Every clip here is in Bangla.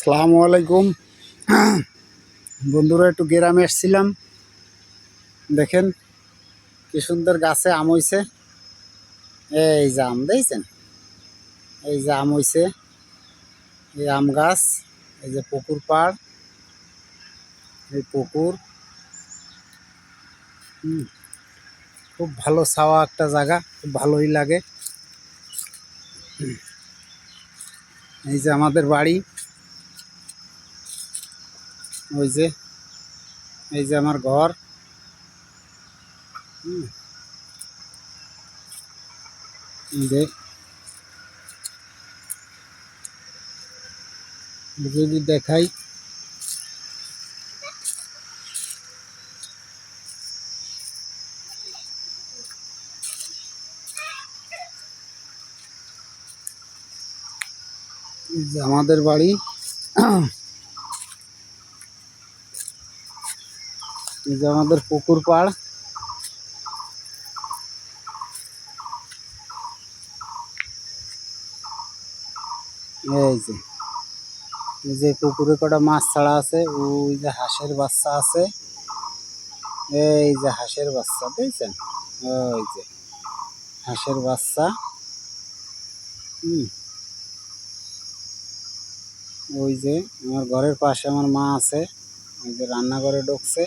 আসসালামু আলাইকুম বন্ধুরা, একটু গ্রামে এসেছিলাম। দেখেন কি সুন্দর গাছে আম হইছে। এই যে আম দেখছেন, এই যে আম হইছে, এই আম গাছ, এই যে পুকুর পাড়, এই পুকুর। খুব ভালো ছাওয়া একটা জায়গা, খুব ভালোই লাগে। এই যে আমাদের বাড়ি, ওই যে এই যে আমার ঘর। এই যে যদি দেখাই, এই যে আমাদের বাড়ি, এই যে আমাদের পুকুর পাড়। এই যে এই যে পুকুরে কটা মাছ ছাড়া আছে, ওই যে হাঁসের বাচ্চা আছে। এই যে হাঁসের বাচ্চা দেখছেন, ওই যে হাঁসের বাচ্চা। ওই যে আমার ঘরের পাশে আমার মা আছে, ওই যে রান্নাঘরে ঢুকছে।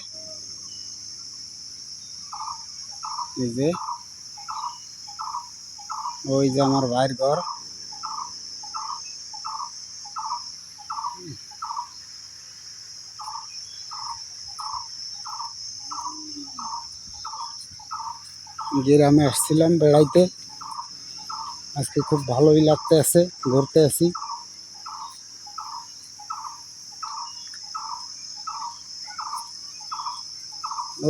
এই যে ওই যে আমার ভাইয়ের ঘর। গ্রামে আসছিলাম বেড়াইতে, আজকে খুব ভালোই লাগতে আছে, ঘুরতে আসি।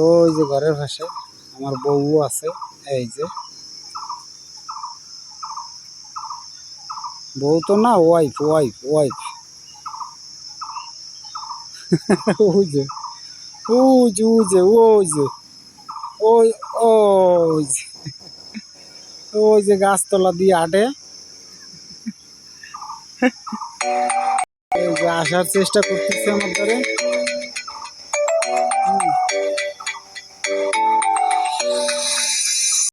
ওই যে ঘরের পাশে আমার বউ আছে। এই যে বউ তো না, ওয়াইফ ওয়াইফ ওয়াইফ। ওই যে ওই যে ওই যে ওই যে ওই ওই যে ওই যে গাছতলা দিয়ে হাঁটে। এই যে আসার চেষ্টা করতেছে আমার ধরে।